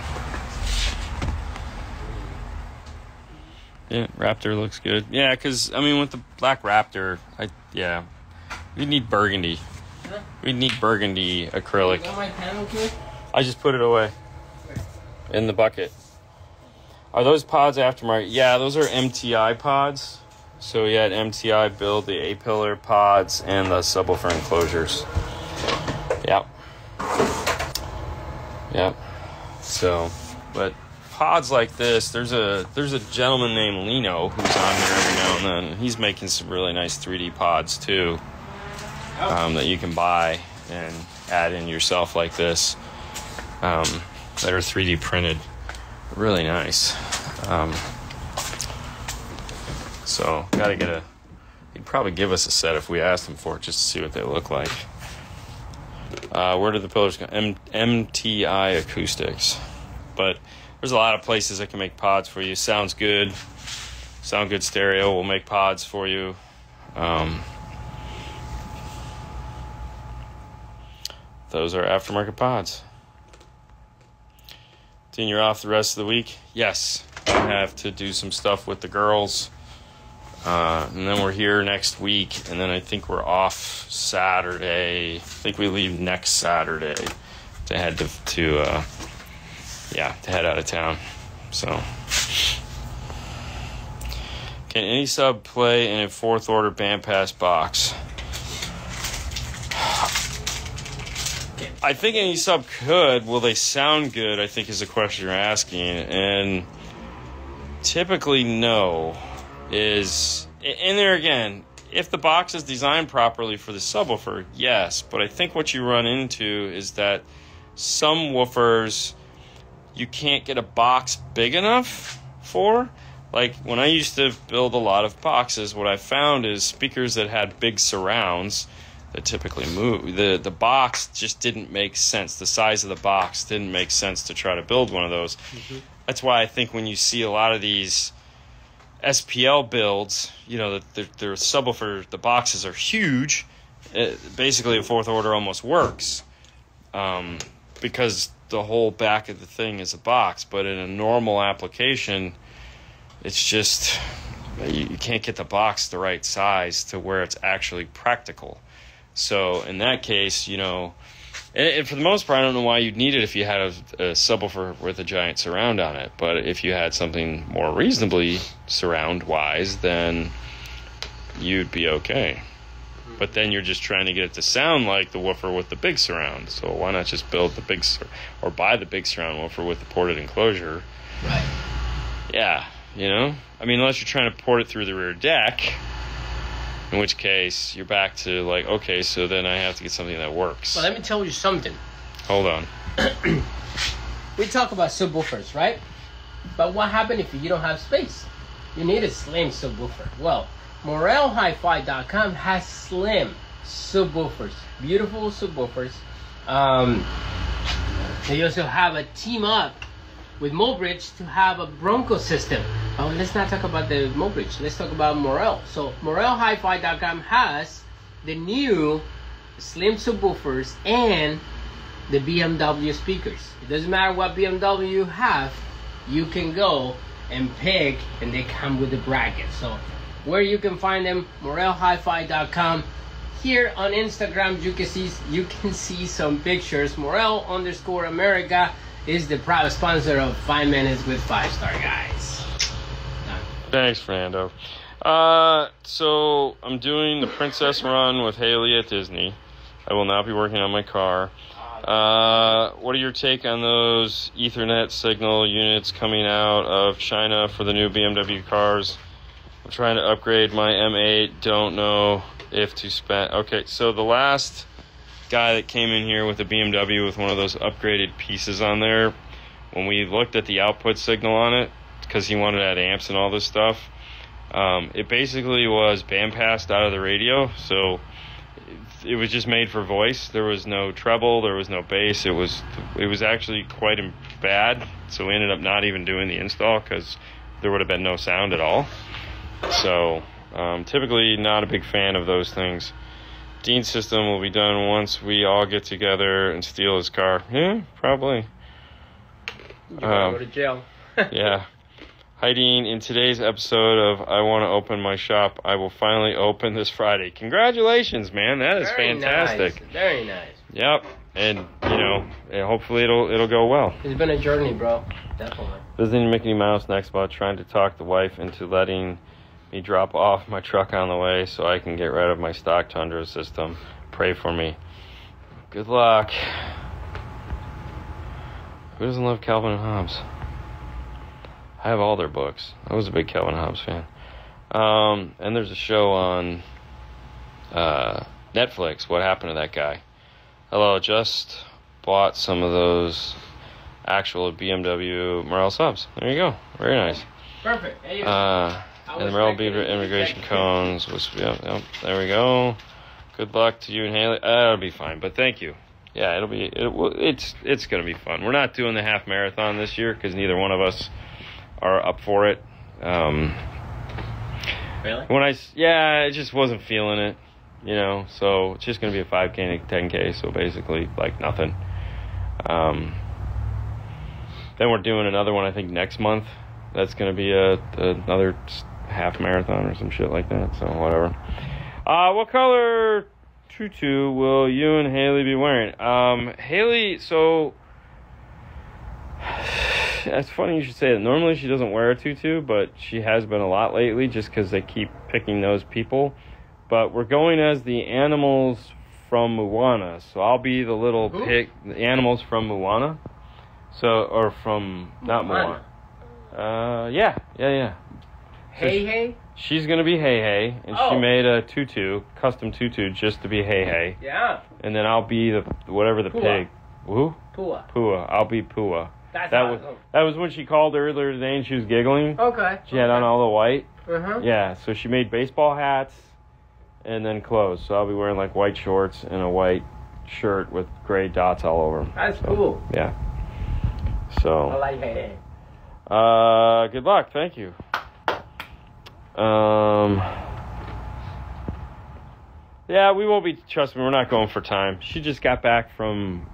yeah, Raptor looks good. Yeah, because I mean, with the black Raptor, we need burgundy. Huh? We need burgundy acrylic. You got my panel here? I just put it away in the bucket. Are those pods aftermarket? Yeah, those are MTI pods. So we had MTI build the A-pillar pods and the subwoofer enclosures. Yep. Yep. So, but pods like this, there's a gentleman named Lino who's on here every now and then. He's making some really nice 3D pods too, that you can buy and add in yourself like this, that are 3D printed. Really nice. So gotta get he'd probably give us a set if we asked him for it, just to see what they look like. Where did the pillars go? MTI Acoustics. But there's a lot of places that can make pods for you. Sounds Good Stereo will make pods for you. Those are aftermarket pods. Then you're off the rest of the week? Yes. I have to do some stuff with the girls. And then we're here next week, and then I think we're off Saturday. I think we leave next Saturday to head to head out of town. So, can any sub play in a fourth order bandpass box? I think any sub could. Will they sound good, I think is the question you're asking. And typically no. And there again, if the box is designed properly for the subwoofer, yes. But I think what you run into is that some woofers you can't get a box big enough for. Like when I used to build a lot of boxes, what I found is speakers that had big surrounds that typically move, the box just didn't make sense. The size of the box didn't make sense to try to build one of those. Mm-hmm. That's why I think when you see a lot of these SPL builds, you know, their subwoofer, the boxes are huge. Basically, a fourth order almost works because the whole back of the thing is a box. But in a normal application, it's just you can't get the box the right size to where it's actually practical. So in that case, you know, and for the most part, I don't know why you'd need it if you had a subwoofer with a giant surround on it. But if you had something more reasonably surround-wise, then you'd be okay. But then you're just trying to get it to sound like the woofer with the big surround. So why not just build the big or buy the big surround woofer with the ported enclosure? Right. Yeah, you know? I mean, unless you're trying to port it through the rear deck, in which case, you're back to like, okay, so then I have to get something that works. Well, let me tell you something. Hold on. We talk about subwoofers, right? But what happens if you don't have space? You need a slim subwoofer. Well, MorelHiFi.com has slim subwoofers. Beautiful subwoofers. They also have a team up with Mobridge to have a Bronco system. Oh, let's not talk about the Mobridge. Let's talk about Morel. So MorelHiFi.com has the new slim subwoofers and the BMW speakers. It doesn't matter what BMW you have, you can go and pick, and they come with the bracket. So where you can find them, MorelHiFi.com. Here on Instagram, you can see some pictures. Morel_America is the proud sponsor of 5 Minutes with 5-Star Guys. Thanks, Fernando. So I'm doing the Princess Run with Haley at Disney. I will not be working on my car. What are your take on those Ethernet signal units coming out of China for the new BMW cars? I'm trying to upgrade my M8. Don't know if to spend. Okay, so the last guy that came in here with a BMW with one of those upgraded pieces on there, when we looked at the output signal on it, because he wanted to add amps and all this stuff, it basically was bandpassed out of the radio. So it was just made for voice. There was no treble, there was no bass. It was actually quite bad. So we ended up not even doing the install because there would have been no sound at all. So typically not a big fan of those things. Dean's system will be done once we all get together and steal his car. Yeah, probably. You gotta go to jail. Yeah. Hi, Dean. In today's episode of I Want to Open My Shop, I will finally open this Friday. Congratulations, man. That is Very fantastic. Nice. Very nice. Yep. And, you know, and hopefully it'll go well. It's been a journey, bro. Definitely. Visiting Mickey Mouse next about trying to talk the wife into letting me drop off my truck on the way so I can get rid of my stock Tundra system. Pray for me. Good luck. Who doesn't love Calvin and Hobbes? I have all their books. I was a big Calvin and Hobbes fan. And there's a show on Netflix. What happened to that guy? Hello, just bought some of those actual BMW Morel subs. There you go. Very nice. Perfect. Hey, and the Morel Beaver immigration cones. Yep, there we go. Good luck to you and Haley. It'll be fine, but thank you. Yeah, it's going to be fun. We're not doing the half marathon this year because neither one of us are up for it. Really? I just wasn't feeling it, you know. So it's just going to be a 5K and a 10K. So basically, like nothing. Then we're doing another one, I think, next month. That's going to be another half marathon or some shit like that. So whatever. What color tutu will you and Haley be wearing? Haley, so it's funny you should say that. Normally she doesn't wear a tutu, but she has been a lot lately just because they keep picking those people. But we're going as the animals from Moana. So I'll be the little pig, the animals from Moana. So, or from, not Moana. Yeah. Hey. She's going to be Hey Hey, and she made a tutu, custom tutu, just to be Hey Hey. Yeah. And then I'll be the pig. Who? Pua. Pua. I'll be Pua. That was when she called earlier today and she was giggling. Okay. She had on all the white. Uh-huh. Yeah, so she made baseball hats and then clothes. So I'll be wearing like white shorts and a white shirt with gray dots all over them. That's cool. Yeah. So. I like Hey Hey. Good luck. Thank you. Yeah, we won't be, trust me, we're not going for time. She just got back from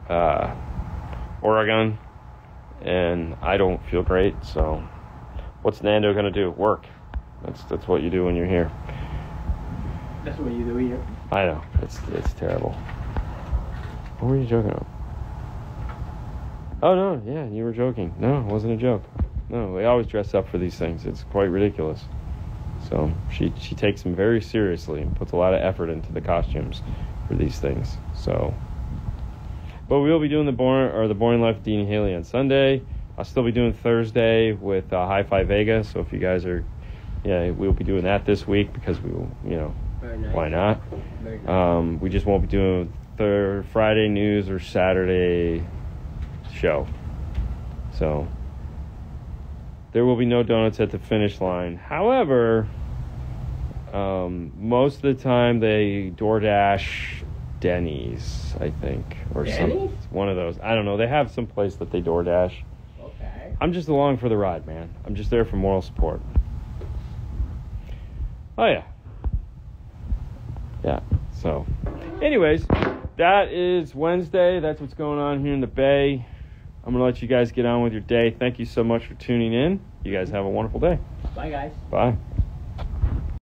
Oregon, and I don't feel great, so what's Nando going to do? Work. That's what you do when you're here. That's what you do here. I know. It's terrible. What were you joking about? Oh, no, yeah, you were joking. No, it wasn't a joke. No, they always dress up for these things. It's quite ridiculous. So she takes them very seriously and puts a lot of effort into the costumes for these things. So, but we will be doing the Boring Life of Dean Haley on Sunday. I'll still be doing Thursday with Hi-Fi Vega. So if you guys are, we'll be doing that this week because we will, Very nice. Why not? Very nice. We just won't be doing Friday news or Saturday show. So there will be no donuts at the finish line. However, most of the time they DoorDash Denny's, I think, or Denny's? one of those. I don't know. They have some place that they DoorDash. Okay. I'm just along for the ride, man. I'm just there for moral support. Oh yeah. Yeah. So, anyways, that is Wednesday. That's what's going on here in the Bay. I'm going to let you guys get on with your day. Thank you so much for tuning in. You guys have a wonderful day. Bye, guys. Bye.